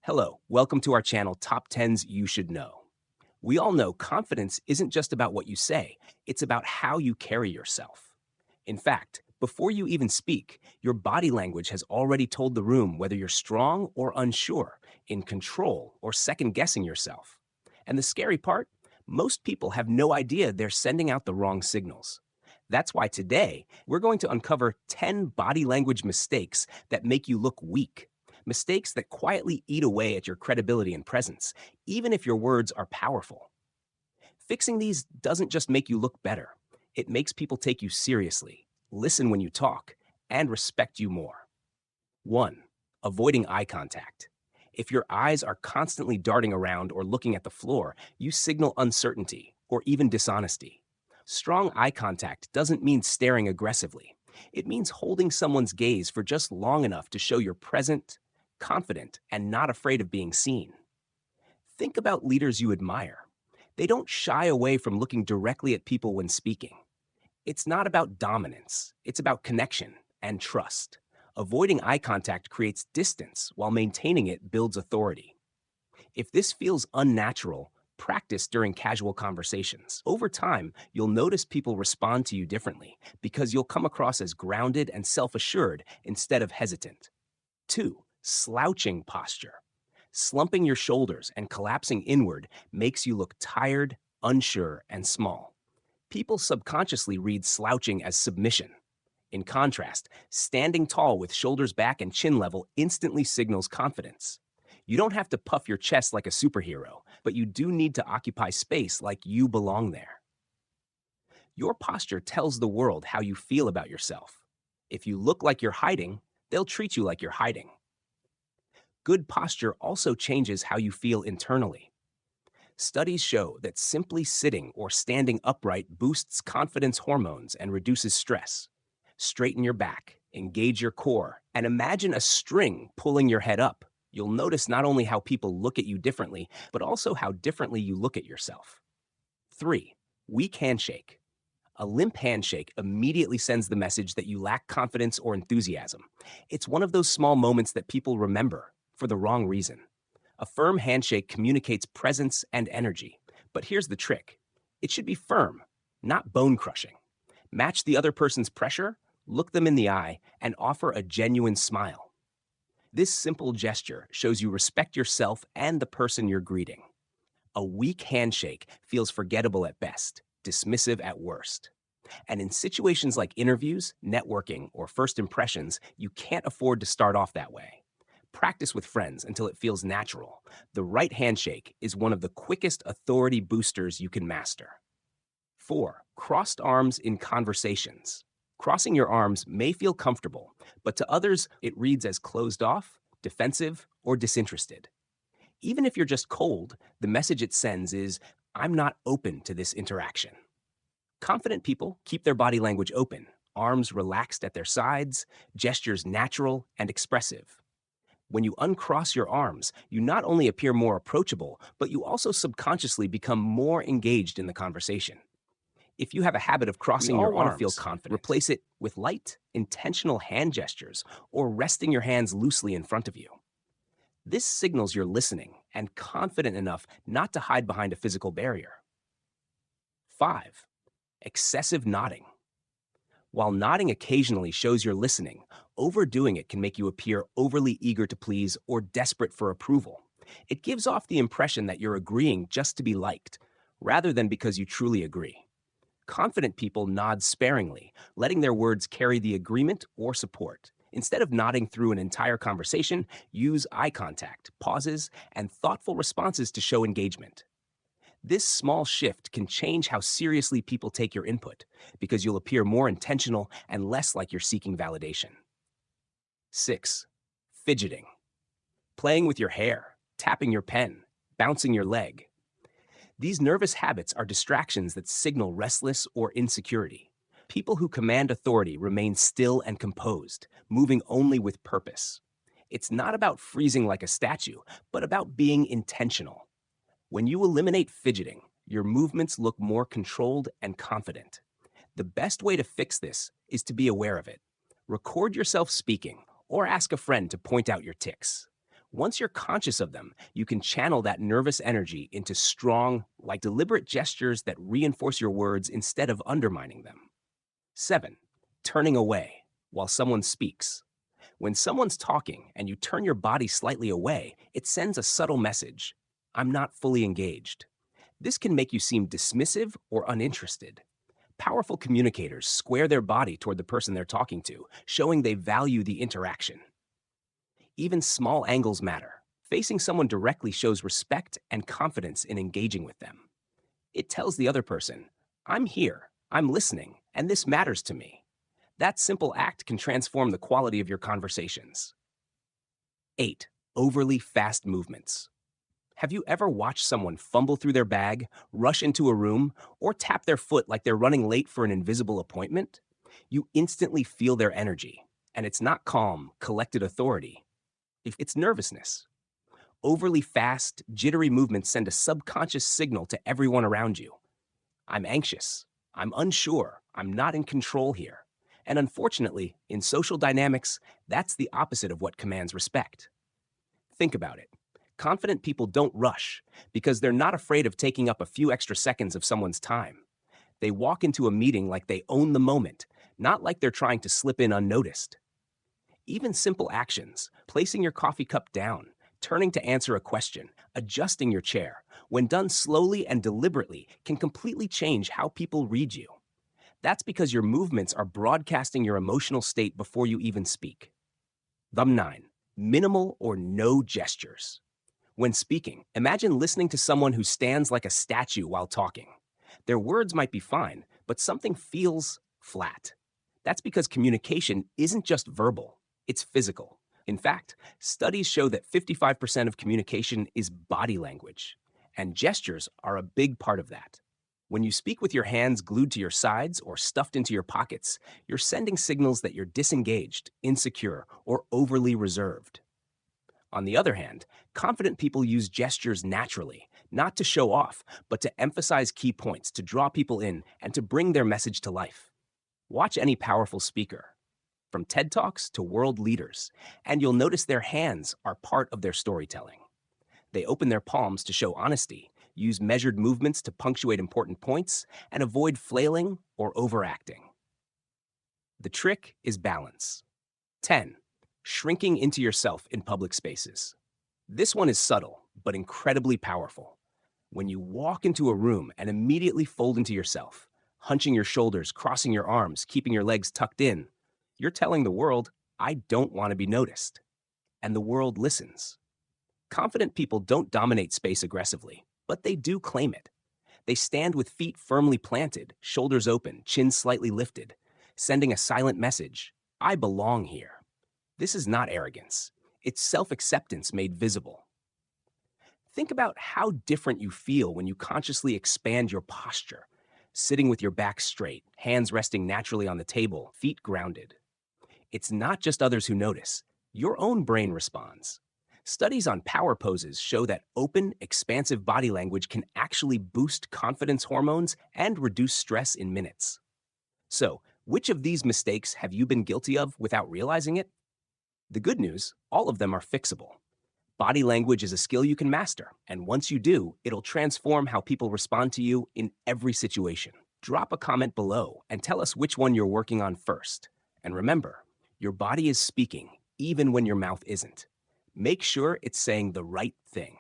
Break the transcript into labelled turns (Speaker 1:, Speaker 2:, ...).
Speaker 1: Hello, welcome to our channel, Top 10s You Should Know. We all know confidence isn't just about what you say, it's about how you carry yourself. In fact, before you even speak, your body language has already told the room whether you're strong or unsure, in control or second guessing yourself. And the scary part? Most people have no idea they're sending out the wrong signals. That's why today, we're going to uncover 10 body language mistakes that make you look weak. Mistakes that quietly eat away at your credibility and presence, even if your words are powerful. Fixing these doesn't just make you look better, it makes people take you seriously, listen when you talk, and respect you more. 1. Avoiding eye contact. If your eyes are constantly darting around or looking at the floor, you signal uncertainty or even dishonesty. Strong eye contact doesn't mean staring aggressively. It means holding someone's gaze for just long enough to show you're present, confident, and not afraid of being seen. Think about leaders you admire. They don't shy away from looking directly at people when speaking. It's not about dominance, it's about connection and trust. Avoiding eye contact creates distance, while maintaining it builds authority. If this feels unnatural, practice during casual conversations. Over time, you'll notice people respond to you differently because you'll come across as grounded and self assured instead of hesitant. 2. Slouching posture. Slumping your shoulders and collapsing inward makes you look tired, unsure, and small. People subconsciously read slouching as submission. In contrast, standing tall with shoulders back and chin level instantly signals confidence. You don't have to puff your chest like a superhero, but you do need to occupy space like you belong there. Your posture tells the world how you feel about yourself. If you look like you're hiding, they'll treat you like you're hiding. Good posture also changes how you feel internally. Studies show that simply sitting or standing upright boosts confidence hormones and reduces stress. Straighten your back, engage your core, and imagine a string pulling your head up. You'll notice not only how people look at you differently, but also how differently you look at yourself. 3. Weak handshake. A limp handshake immediately sends the message that you lack confidence or enthusiasm. It's one of those small moments that people remember for the wrong reason. A firm handshake communicates presence and energy. But here's the trick. It should be firm, not bone-crushing. Match the other person's pressure, look them in the eye, and offer a genuine smile. This simple gesture shows you respect yourself and the person you're greeting. A weak handshake feels forgettable at best, dismissive at worst. And in situations like interviews, networking, or first impressions, you can't afford to start off that way. Practice with friends until it feels natural. The right handshake is one of the quickest authority boosters you can master. 4. Crossed arms in conversations. Crossing your arms may feel comfortable, but to others, it reads as closed off, defensive, or disinterested. Even if you're just cold, the message it sends is, I'm not open to this interaction. Confident people keep their body language open, arms relaxed at their sides, gestures natural and expressive. When you uncross your arms, you not only appear more approachable, but you also subconsciously become more engaged in the conversation. If you have a habit of crossing your arms, feel confident. Replace it with light, intentional hand gestures or resting your hands loosely in front of you. This signals you're listening and confident enough not to hide behind a physical barrier. 5. Excessive nodding. While nodding occasionally shows you're listening, overdoing it can make you appear overly eager to please or desperate for approval. It gives off the impression that you're agreeing just to be liked, rather than because you truly agree. Confident people nod sparingly, letting their words carry the agreement or support. Instead of nodding through an entire conversation, use eye contact, pauses, and thoughtful responses to show engagement. This small shift can change how seriously people take your input, because you'll appear more intentional and less like you're seeking validation. 6. Fidgeting. Playing with your hair, tapping your pen, bouncing your leg. These nervous habits are distractions that signal restless or insecurity. People who command authority remain still and composed, moving only with purpose. It's not about freezing like a statue, but about being intentional. When you eliminate fidgeting, your movements look more controlled and confident. The best way to fix this is to be aware of it. Record yourself speaking or ask a friend to point out your tics. Once you're conscious of them, you can channel that nervous energy into strong, like deliberate gestures that reinforce your words instead of undermining them. 7. Turning away while someone speaks. When someone's talking and you turn your body slightly away, it sends a subtle message: I'm not fully engaged. This can make you seem dismissive or uninterested. Powerful communicators square their body toward the person they're talking to, showing they value the interaction. Even small angles matter. Facing someone directly shows respect and confidence in engaging with them. It tells the other person, I'm here, I'm listening, and this matters to me. That simple act can transform the quality of your conversations. 8. Overly fast movements. Have you ever watched someone fumble through their bag, rush into a room, or tap their foot like they're running late for an invisible appointment? You instantly feel their energy, and it's not calm, collected authority. It's nervousness. Overly fast, jittery movements send a subconscious signal to everyone around you. I'm anxious. I'm unsure. I'm not in control here. And unfortunately, in social dynamics, that's the opposite of what commands respect. Think about it. Confident people don't rush because they're not afraid of taking up a few extra seconds of someone's time. They walk into a meeting like they own the moment, not like they're trying to slip in unnoticed. Even simple actions, placing your coffee cup down, turning to answer a question, adjusting your chair, when done slowly and deliberately, can completely change how people read you. That's because your movements are broadcasting your emotional state before you even speak. 9. Minimal or no gestures. When speaking, imagine listening to someone who stands like a statue while talking. Their words might be fine, but something feels flat. That's because communication isn't just verbal, it's physical. In fact, studies show that 55% of communication is body language, and gestures are a big part of that. When you speak with your hands glued to your sides or stuffed into your pockets, you're sending signals that you're disengaged, insecure, or overly reserved. On the other hand, confident people use gestures naturally, not to show off, but to emphasize key points, to draw people in, and to bring their message to life. Watch any powerful speaker, from TED Talks to world leaders, and you'll notice their hands are part of their storytelling. They open their palms to show honesty, use measured movements to punctuate important points, and avoid flailing or overacting. The trick is balance. 10. Shrinking into yourself in public spaces. This one is subtle, but incredibly powerful. When you walk into a room and immediately fold into yourself, hunching your shoulders, crossing your arms, keeping your legs tucked in, you're telling the world, I don't want to be noticed. And the world listens. Confident people don't dominate space aggressively, but they do claim it. They stand with feet firmly planted, shoulders open, chin slightly lifted, sending a silent message, I belong here. This is not arrogance. It's self-acceptance made visible. Think about how different you feel when you consciously expand your posture, sitting with your back straight, hands resting naturally on the table, feet grounded. It's not just others who notice. Your own brain responds. Studies on power poses show that open, expansive body language can actually boost confidence hormones and reduce stress in minutes. So, which of these mistakes have you been guilty of without realizing it? The good news, all of them are fixable. Body language is a skill you can master, and once you do, it'll transform how people respond to you in every situation. Drop a comment below and tell us which one you're working on first. And remember, your body is speaking, even when your mouth isn't. Make sure it's saying the right thing.